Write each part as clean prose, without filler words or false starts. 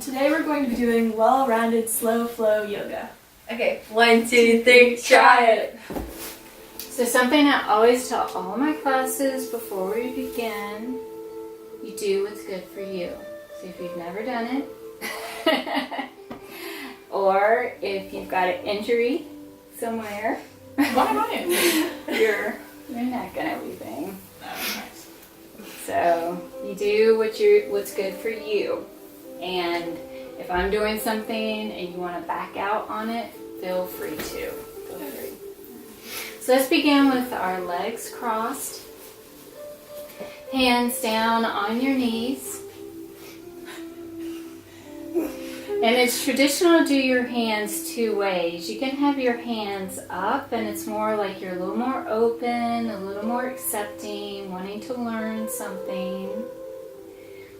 Today we're going to be doing well-rounded slow flow yoga. Okay, 1, 2, 3, try it. So something I always tell all my classes before we begin, you do what's good for you. So if you've never done it, or if you've got an injury somewhere, your neck and everything. Nice. So you do what's good for you. And if I'm doing something and you want to back out on it, feel free to. Feel free. So let's begin with our legs crossed. Hands down on your knees. And it's traditional to do your hands two ways. You can have your hands up and it's more like you're a little more open, a little more accepting, wanting to learn something.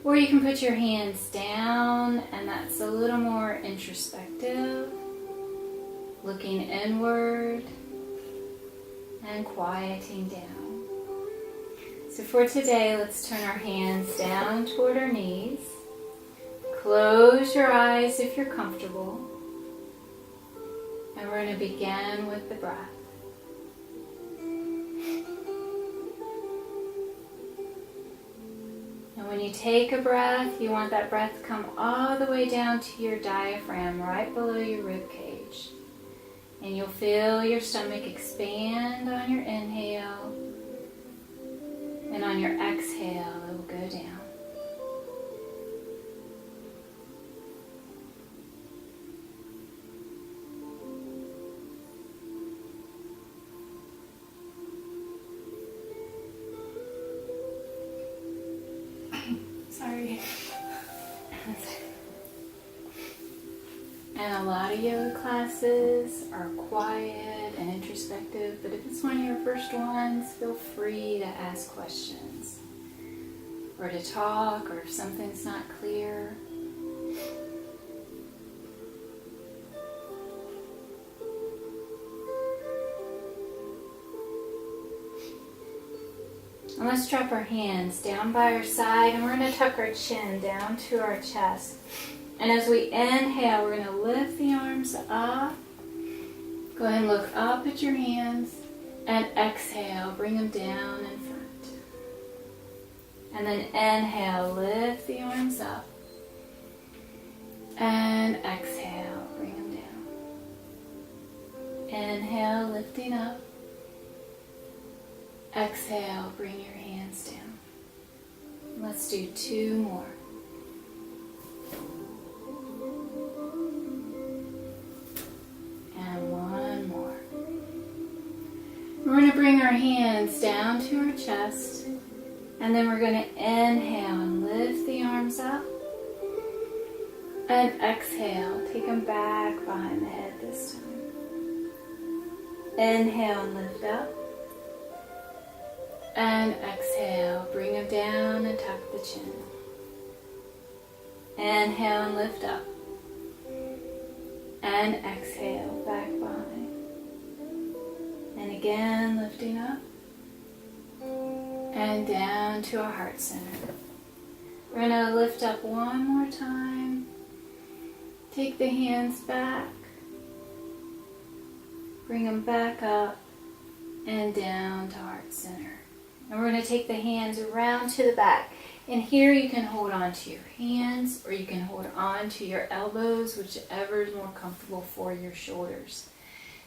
Or you can put your hands down and that's a little more introspective, looking inward and quieting down. So for today, let's turn our hands down toward our knees. Close your eyes if you're comfortable. And we're going to begin with the breath. And when you take a breath, you want that breath to come all the way down to your diaphragm, right below your rib cage. And you'll feel your stomach expand on your inhale. And on your exhale, it will go down. Sorry. And a lot of yoga classes are quiet and introspective, but if it's one of your first ones, feel free to ask questions or to talk, or if something's not clear. And let's drop our hands down by our side, and we're going to tuck our chin down to our chest. And as we inhale, we're going to lift the arms up. Go ahead and look up at your hands. And exhale, bring them down in front. And then inhale, lift the arms up. And exhale, bring them down. Inhale, lifting up. Exhale, bring your hands down. Let's do 2 more. And 1 more. We're going to bring our hands down to our chest. And then we're going to inhale and lift the arms up. And exhale, take them back behind the head this time. Inhale and lift up. And exhale, bring them down and tuck the chin. Inhale and lift up. And exhale, back behind. And again, lifting up. And down to our heart center. We're going to lift up one more time. Take the hands back. Bring them back up and down to heart center. And we're going to take the hands around to the back. And here you can hold on to your hands or you can hold on to your elbows, whichever is more comfortable for your shoulders.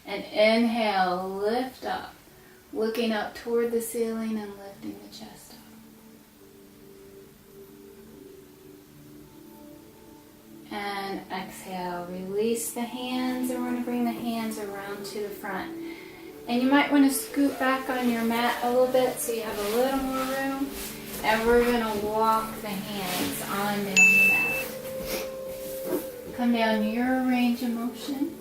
And inhale, lift up, looking up toward the ceiling and lifting the chest up. And exhale, release the hands, and we're going to bring the hands around to the front. And you might want to scoot back on your mat a little bit so you have a little more room. And we're going to walk the hands on down the mat. Come down your range of motion.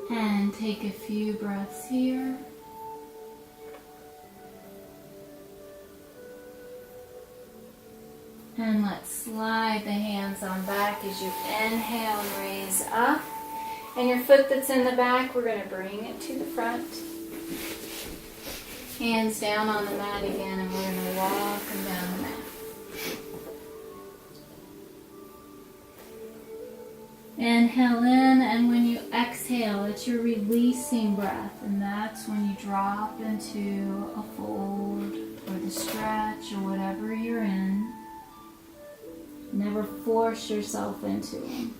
And take a few breaths here. And let's slide the hands on back as you inhale and raise up. And your foot that's in the back, we're going to bring it to the front. Hands down on the mat again, and we're going to walk them down the mat. inhale in, and when you exhale, it's your releasing breath, and that's when you drop into a fold or the stretch or whatever you're in. Never force yourself into them.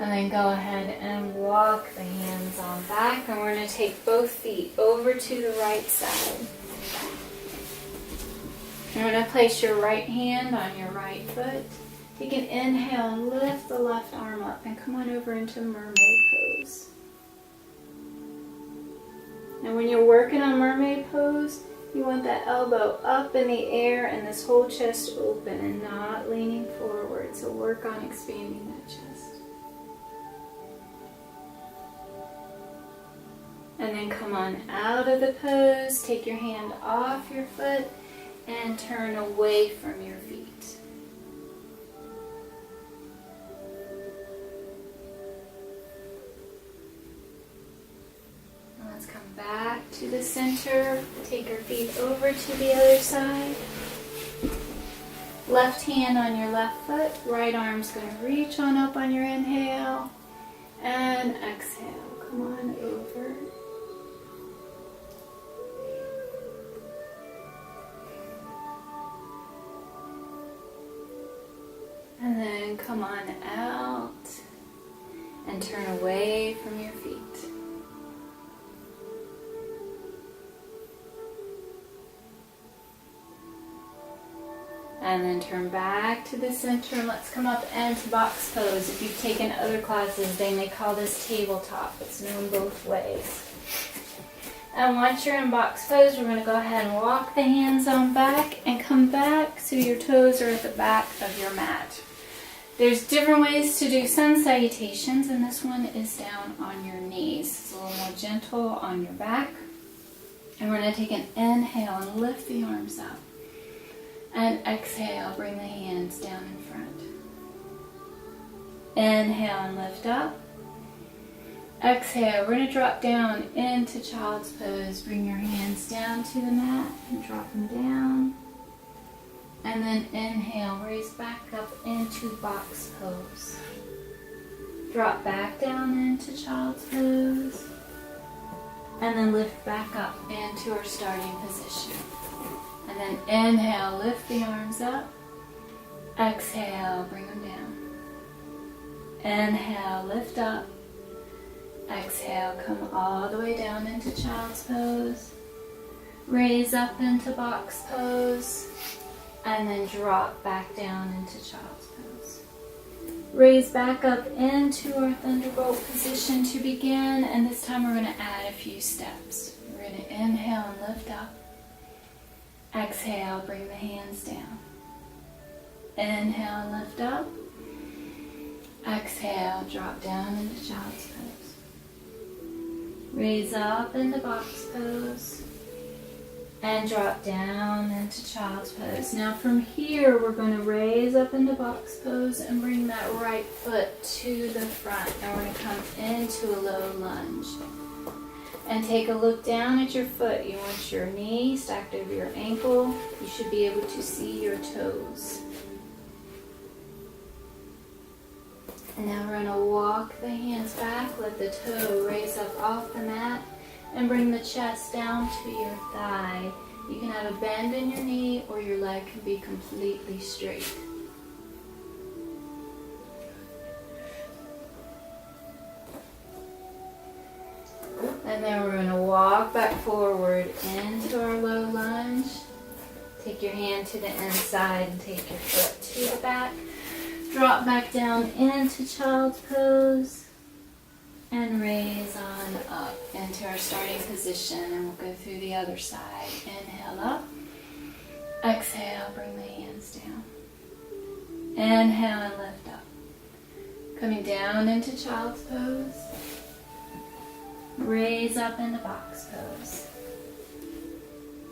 And then go ahead and walk the hands on back, and we're going to take both feet over to the right side. You're going to place your right hand on your right foot. You can inhale and lift the left arm up and come on over into mermaid pose. And when you're working on mermaid pose, you want that elbow up in the air and this whole chest open and not leaning forward. So work on expanding that chest. And then come on out of the pose, take your hand off your foot and turn away from your feet. And let's come back to the center, take our feet over to the other side. Left hand on your left foot, right arm's going to reach on up on your inhale and exhale. Come on over. And then come on out and turn away from your feet. And then turn back to the center, and let's come up into box pose. If you've taken other classes, they may call this tabletop. It's known both ways. And once you're in box pose, we're going to go ahead and walk the hands on back and come back so your toes are at the back of your mat. There's different ways to do sun salutations, and this one is down on your knees. It's a little more gentle on your back. And we're going to take an inhale and lift the arms up. And exhale, bring the hands down in front. Inhale and lift up. Exhale, we're going to drop down into child's pose. Bring your hands down to the mat and drop them down. And then inhale, raise back up into box pose. Drop back down into child's pose. And then lift back up into our starting position. And then inhale, lift the arms up. Exhale, bring them down. Inhale, lift up. Exhale, come all the way down into child's pose. Raise up into box pose. And then drop back down into child's pose. Raise back up into our thunderbolt position to begin. And this time we're going to add a few steps. We're going to inhale and lift up. Exhale, bring the hands down. Inhale and lift up. Exhale, drop down into child's pose. Raise up into box pose. And drop down into child's pose. Now from here, we're going to raise up into box pose and bring that right foot to the front. And we're going to come into a low lunge. And take a look down at your foot. You want your knee stacked over your ankle. You should be able to see your toes. And now we're going to walk the hands back. Let the toe raise up off the mat. And bring the chest down to your thigh. You can have a bend in your knee or your leg can be completely straight. And then we're going to walk back forward into our low lunge. Take your hand to the inside and take your foot to the back. Drop back down into child's pose. And raise on up into our starting position, and we'll go through the other side. Inhale up. Exhale, bring the hands down. Inhale and lift up. Coming down into child's pose. Raise up into box pose.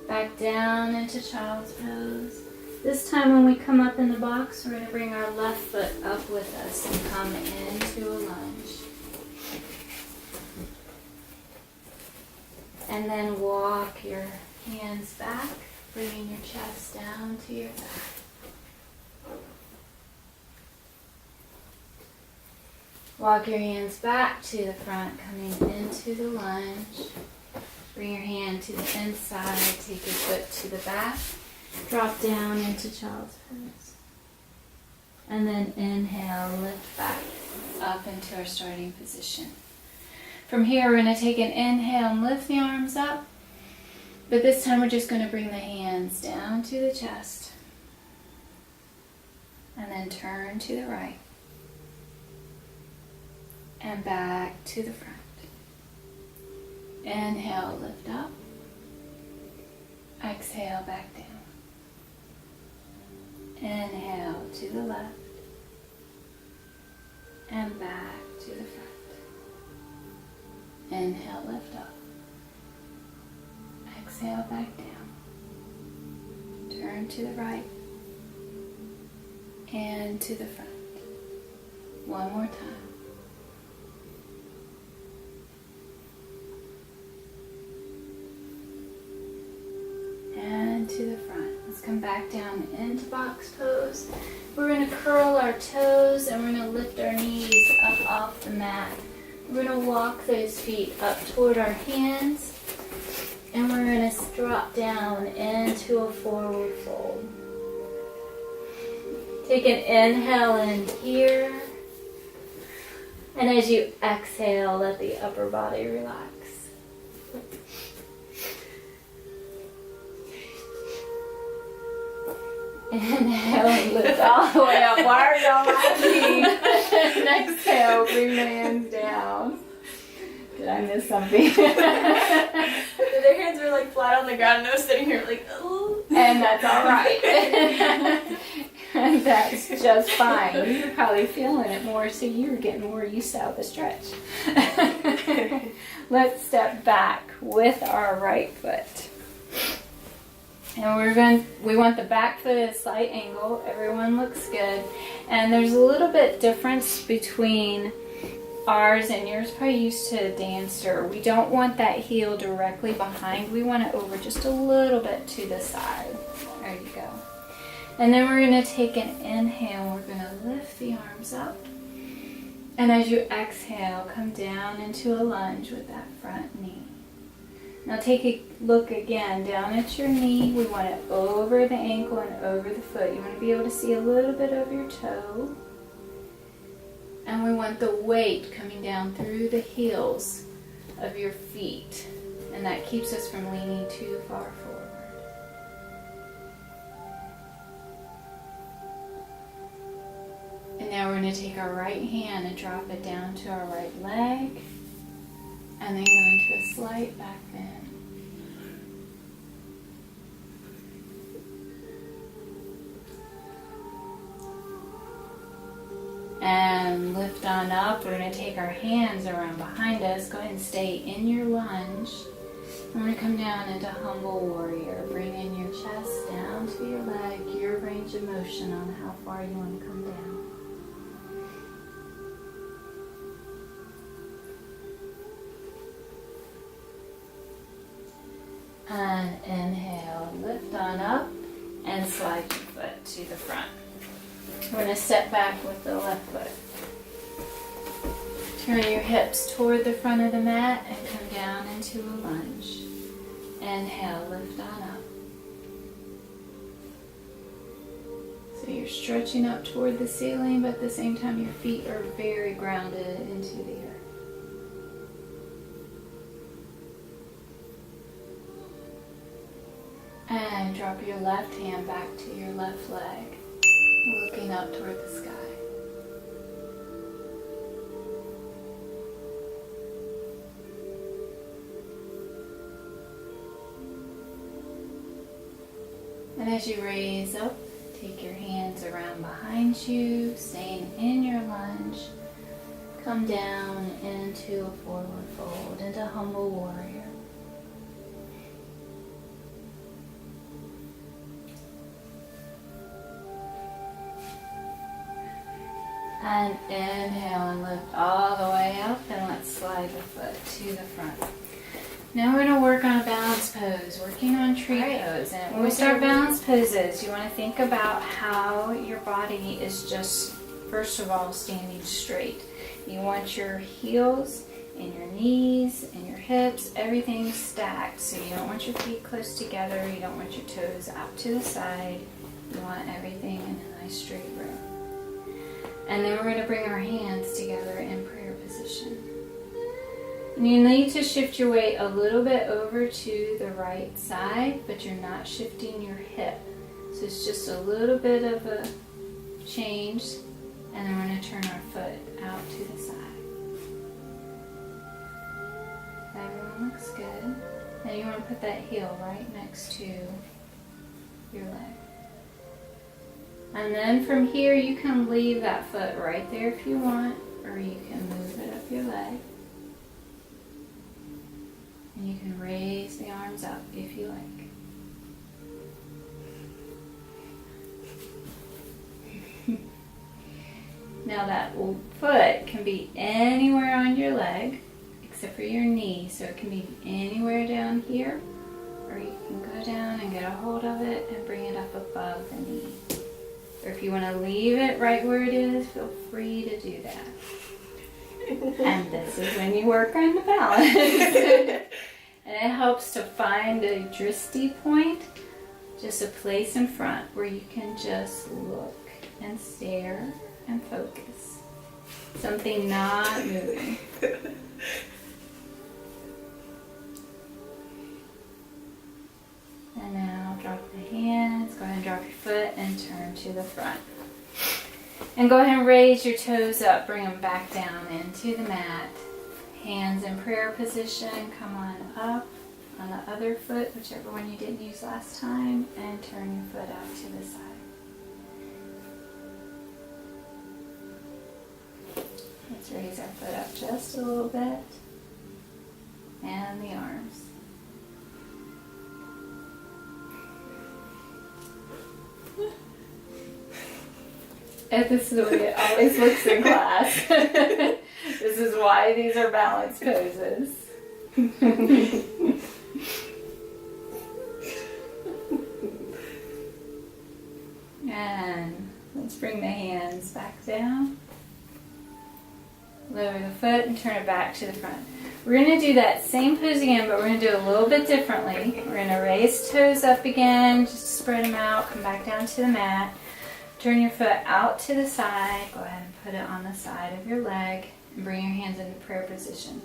Back down into child's pose. This time when we come up in the box, we're going to bring our left foot up with us and come into a lunge. And then walk your hands back, bringing your chest down to your back. Walk your hands back to the front, coming into the lunge. Bring your hand to the inside, take your foot to the back. Drop down into child's pose. And then inhale, lift back up into our starting position. From here, we're going to take an inhale and lift the arms up. But this time we're just going to bring the hands down to the chest. And then turn to the right. And back to the front. Inhale, lift up. Exhale, back down. Inhale to the left. And back to the front. Inhale, lift up. Exhale, back down. Turn to the right. And to the front. One more time. And to the front. Let's come back down into box pose. We're going to curl our toes and we're going to lift our knees up off the mat. We're going to walk those feet up toward our hands and we're going to drop down into a forward fold. Take an inhale in here, and as you exhale, let the upper body relax. Inhale and lift all the way up. Why are y'all laughing? And exhale, bring the hands down. Did I miss something? Their hands were like flat on the ground and I was sitting here like, oh. And that's all right. And that's just fine. You're probably feeling it more, so you're getting more used to how the stretch. Let's step back with our right foot. And we want the back foot at a slight angle. Everyone looks good. And there's a little bit difference between ours and yours. Probably used to a dancer. We don't want that heel directly behind. We want it over just a little bit to the side. There you go. And then we're going to take an inhale. We're going to lift the arms up. And as you exhale, come down into a lunge with that front knee. Now take a look again down at your knee. We want it over the ankle and over the foot. You want to be able to see a little bit of your toe. And we want the weight coming down through the heels of your feet. And that keeps us from leaning too far forward. And now we're going to take our right hand and drop it down to our right leg. And then go into a slight back bend. And lift on up. We're going to take our hands around behind us. Go ahead and stay in your lunge. We're going to come down into humble warrior. Bring in your chest down to your leg, your range of motion on how far you want to come down. And inhale, lift on up and slide your foot to the front. We're going to step back with the left foot. Turn your hips toward the front of the mat and come down into a lunge. Inhale, lift on up. So you're stretching up toward the ceiling, but at the same time your feet are very grounded into the earth. And drop your left hand back to your left leg, looking up toward the sky. And as you raise up, take your hands around behind you, staying in your lunge. Come down into a forward fold, into humble warrior. And inhale and lift all the way up, and let's slide the foot to the front. Now we're going to work on a balance pose, working on tree pose. And when we start balance poses, you want to think about how your body is just, first of all, standing straight. You want your heels and your knees and your hips, everything stacked. So you don't want your feet close together. You don't want your toes out to the side. You want everything in a nice straight row. And then we're going to bring our hands together in prayer position. And you need to shift your weight a little bit over to the right side, but you're not shifting your hip. So it's just a little bit of a change. And then we're going to turn our foot out to the side. Everyone looks good. Now you want to put that heel right next to your leg. And then from here you can leave that foot right there if you want, or you can move it up your leg. And you can raise the arms up if you like. Now that foot can be anywhere on your leg except for your knee, so it can be anywhere down here, or you can go down and get a hold of it and bring it up above the knee. Or if you want to leave it right where it is, feel free to do that. And this is when you work on the balance. And it helps to find a drishti point, just a place in front where you can just look and stare and focus. Something not moving. And now drop the hands, go ahead and drop your foot and turn to the front. And go ahead and raise your toes up, bring them back down into the mat. Hands in prayer position, come on up on the other foot, whichever one you didn't use last time, and turn your foot out to the side. Let's raise our foot up just a little bit. And the arms. And this is the way it always looks in class. This is why these are balance poses. And let's bring the hands back down. Lower the foot and turn it back to the front. We're going to do that same pose again, but we're going to do it a little bit differently. We're going to raise toes up again, just spread them out, come back down to the mat. Turn your foot out to the side. Go ahead and put it on the side of your leg and bring your hands into prayer position.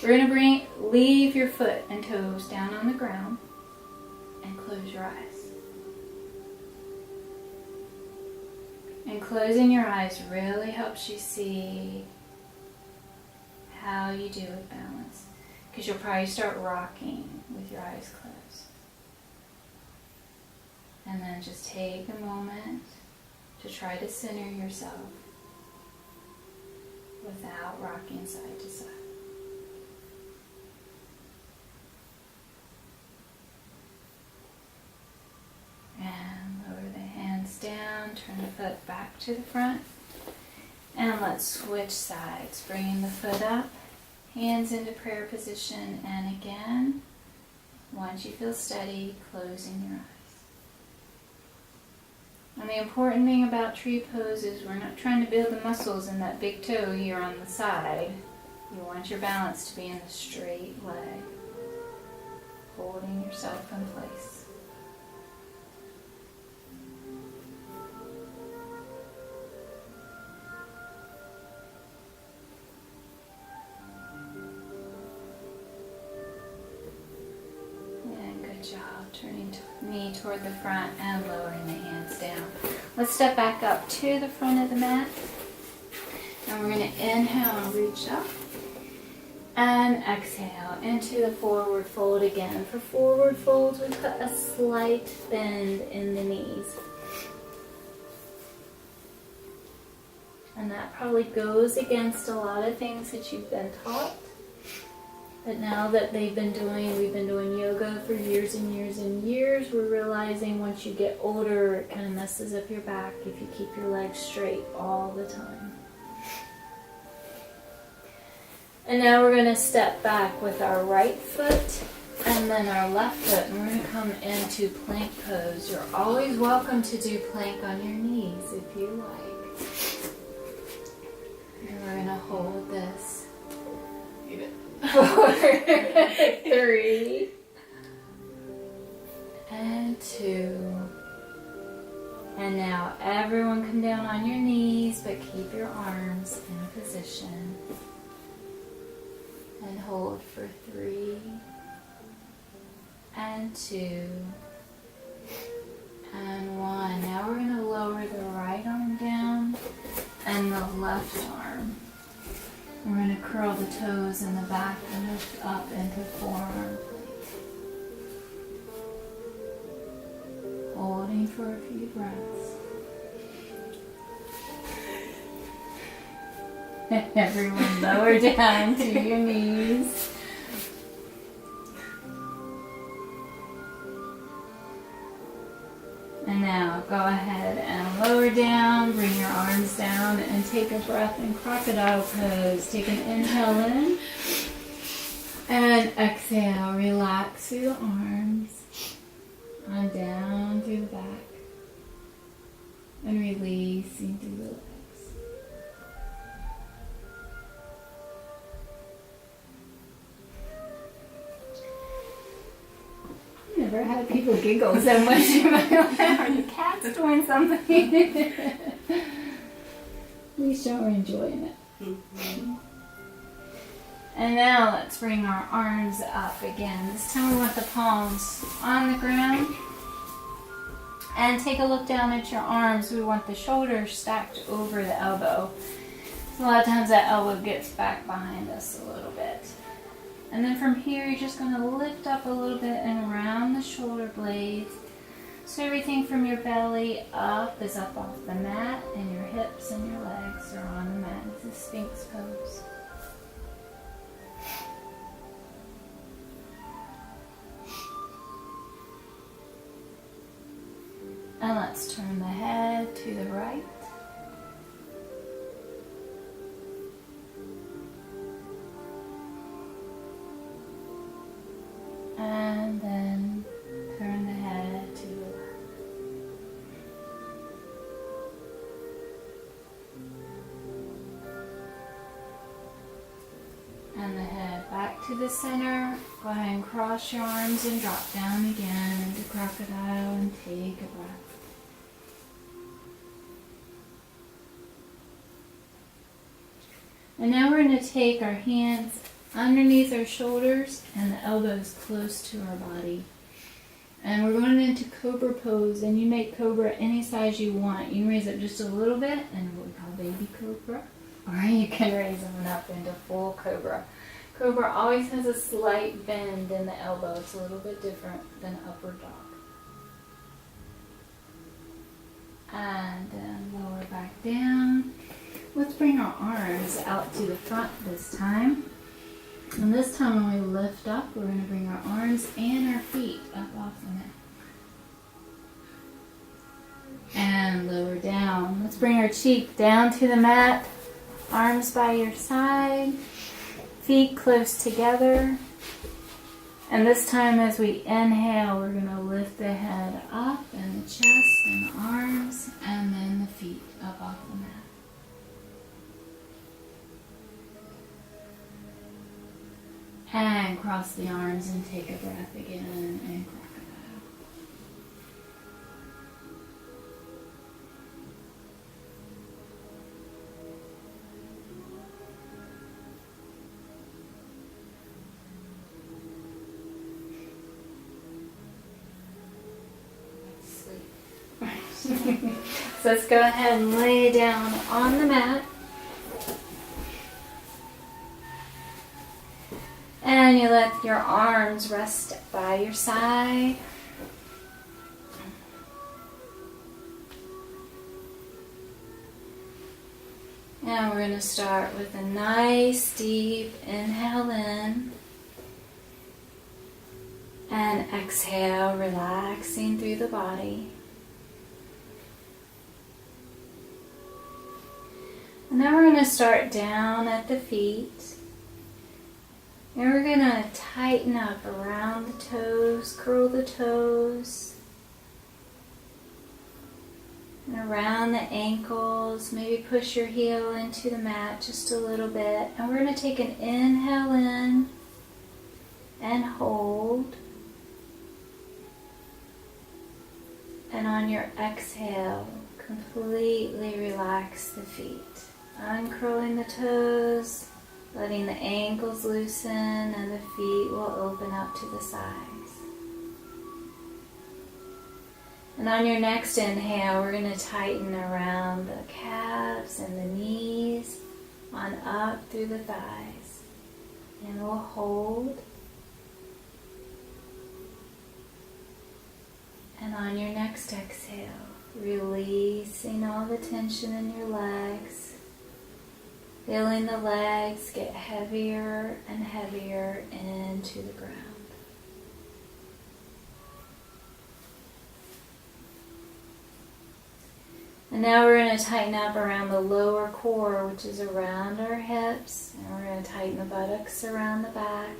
We're going to leave your foot and toes down on the ground and close your eyes. And closing your eyes really helps you see how you do with balance, because you'll probably start rocking with your eyes closed. And then just take a moment to try to center yourself without rocking side to side. And lower the hands down, turn the foot back to the front. And let's switch sides, bringing the foot up, hands into prayer position, and again, once you feel steady, closing your eyes. And the important thing about tree pose is we're not trying to build the muscles in that big toe here on the side. You want your balance to be in the straight leg, holding yourself in place. Turning knee toward the front and lowering the hands down. Let's step back up to the front of the mat. And we're going to inhale and reach up. And exhale into the forward fold again. For forward folds, we put a slight bend in the knees. And that probably goes against a lot of things that you've been taught. But now that we've been doing yoga for years and years and years, we're realizing once you get older, it kind of messes up your back if you keep your legs straight all the time. And now we're going to step back with our right foot and then our left foot, and we're going to come into plank pose. You're always welcome to do plank on your knees if you like. And we're gonna hold this. Eat it. 4, 3, and 2. And now everyone come down on your knees, but keep your arms in position. And hold for 3, and 2, and 1. Now we're going to lower the right arm down and the left arm. We're going to curl the toes in the back and lift up into forearm plank. Holding for a few breaths. Everyone lower down to your knees. And now go ahead and lower down, bring your arms down and take a breath in crocodile pose. Take an inhale in and exhale. Relax through the arms and down through the back and releasing through the legs. Never had people giggle so much in my life. Are the cats doing something? At least y'all are enjoying it. And now let's bring our arms up again. This time we want the palms on the ground. And take a look down at your arms. We want the shoulders stacked over the elbow. A lot of times that elbow gets back behind us a little bit. And then from here, you're just going to lift up a little bit and around the shoulder blades. So everything from your belly up is up off the mat, and your hips and your legs are on the mat. It's a Sphinx pose. And let's turn the head to the right. And then turn the head to the left. And the head back to the center. Go ahead and cross your arms and drop down again into crocodile and take a breath. And now we're going to take our hands underneath our shoulders and the elbows close to our body. And we're going into cobra pose, and you make cobra any size you want. You can raise it just a little bit and what we call baby cobra, or you can raise them up into full cobra. Cobra always has a slight bend in the elbow. It's a little bit different than upward dog. And then lower back down. Let's bring our arms out to the front this time. And this time when we lift up, we're going to bring our arms and our feet up off the mat. And lower down. Let's bring our cheek down to the mat. Arms by your side. Feet close together. And this time as we inhale, we're going to lift the head up and the chest and the arms and then the feet up off the mat. And cross the arms and take a breath again and crocodile. Sleep. So let's go ahead and lay down on the mat. And you let your arms rest by your side. And we're going to start with a nice deep inhale in. And exhale, relaxing through the body. And now we're going to start down at the feet. And we're going to tighten up around the toes, curl the toes. And around the ankles, maybe push your heel into the mat just a little bit. And we're going to take an inhale in and hold. And on your exhale, completely relax the feet. Uncurling the toes, letting the ankles loosen, and the feet will open up to the sides. And on your next inhale, we're going to tighten around the calves and the knees, on up through the thighs. And we'll hold. And on your next exhale, releasing all the tension in your legs, feeling the legs get heavier and heavier into the ground. And now we're going to tighten up around the lower core, which is around our hips. And we're going to tighten the buttocks around the back.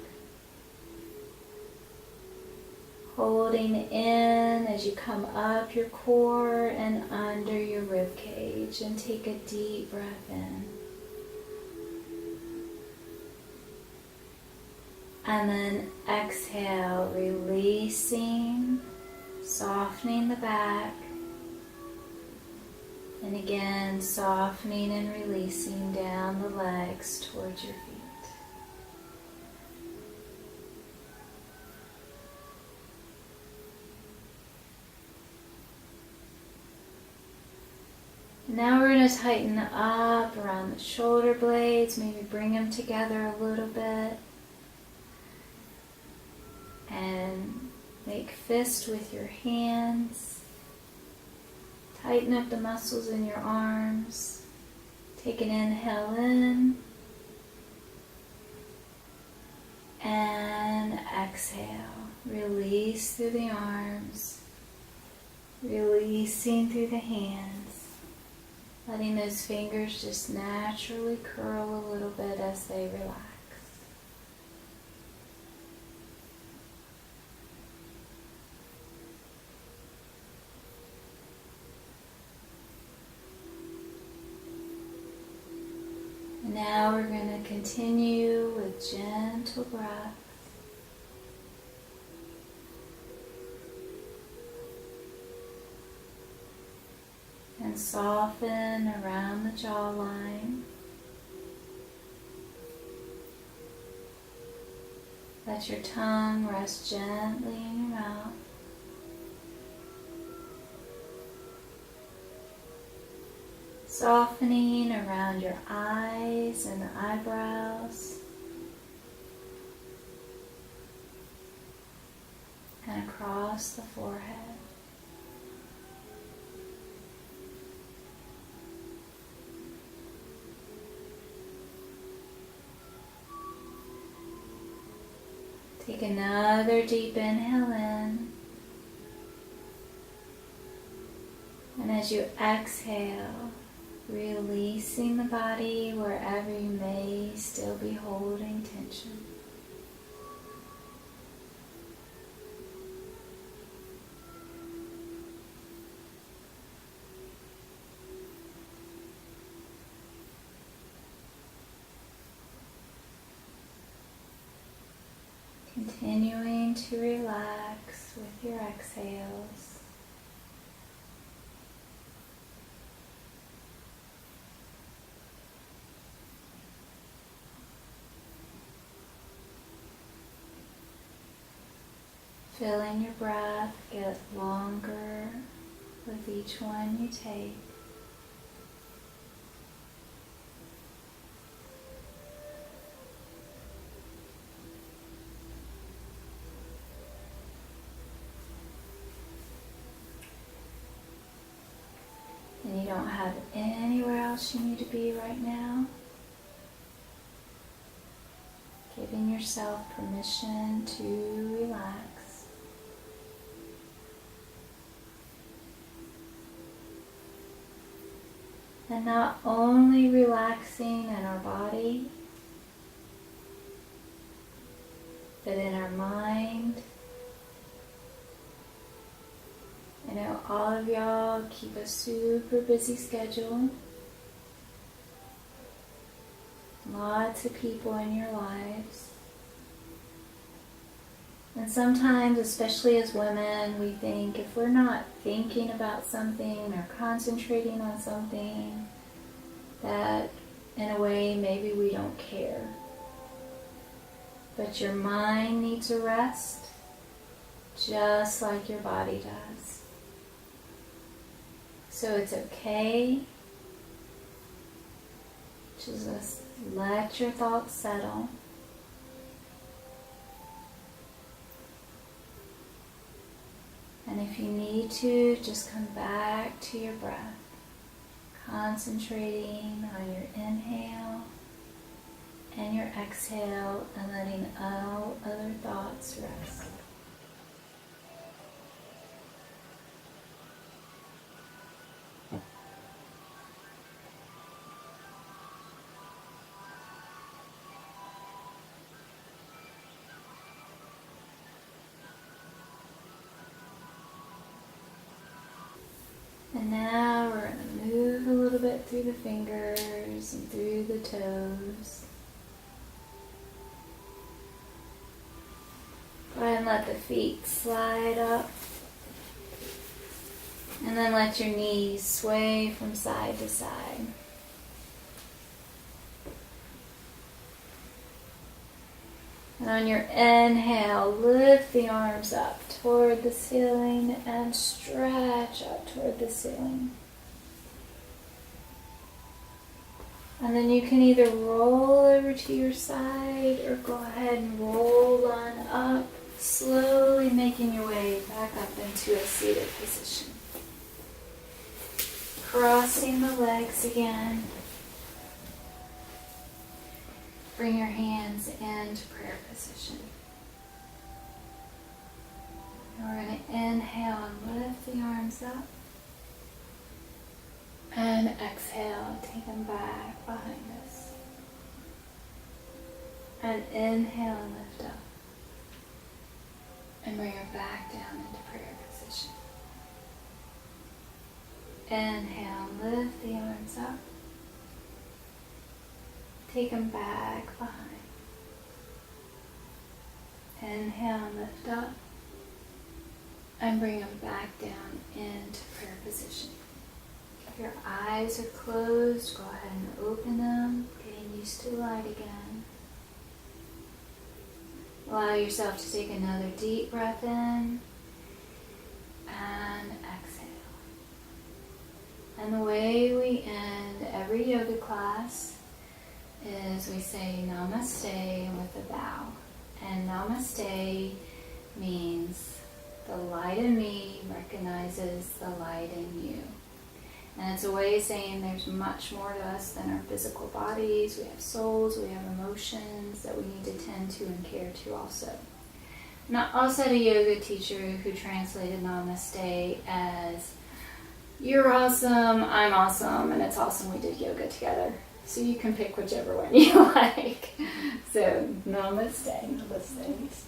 Holding in as you come up your core and under your rib cage. And take a deep breath in. And then exhale, releasing, softening the back. And again, softening and releasing down the legs towards your feet. Now we're going to tighten up around the shoulder blades, maybe bring them together a little bit. And make fist with your hands. Tighten up the muscles in your arms. Take an inhale in. And exhale. Release through the arms. Releasing through the hands. Letting those fingers just naturally curl a little bit as they relax. Now we're going to continue with gentle breath. And soften around the jawline. Let your tongue rest gently in your mouth. Softening around your eyes and the eyebrows. And across the forehead. Take another deep inhale in. And as you exhale, releasing the body wherever you may still be holding tension. Continuing to relax with your exhales. Feeling your breath get longer with each one you take. And you don't have anywhere else you need to be right now. Giving yourself permission to relax. And not only relaxing in our body, but in our mind I know all of y'all keep a super busy schedule. Lots of people in your lives. And sometimes, especially as women, we think if we're not thinking about something or concentrating on something, that in a way maybe we don't care. But your mind needs a rest, just like your body does. So it's okay to just let your thoughts settle. And if you need to, just come back to your breath, concentrating on your inhale and your exhale and letting all other thoughts rest. And now we're going to move a little bit through the fingers and through the toes. Go ahead and let the feet slide up. And then let your knees sway from side to side. And on your inhale, lift the arms up toward the ceiling and stretch up toward the ceiling. And then you can either roll over to your side or go ahead and roll on up, slowly making your way back up into a seated position. Crossing the legs again. Bring your hands into prayer position. And we're going to inhale and lift the arms up. And exhale, take them back behind us. And inhale and lift up. And bring her back down into prayer position. Inhale, lift the arms up. Take them back behind. Inhale and lift up. And bring them back down into prayer position. If your eyes are closed, go ahead and open them, getting used to light again. Allow yourself to take another deep breath in and exhale. And the way we end every yoga class is we say namaste with a bow. And namaste means the light in me recognizes the light in you. And it's a way of saying there's much more to us than our physical bodies. We have souls, we have emotions that we need to tend to and care to also. And I also had a yoga teacher who translated namaste as you're awesome, I'm awesome, and it's awesome we did yoga together. So you can pick whichever one you like. So namaste. Namaste.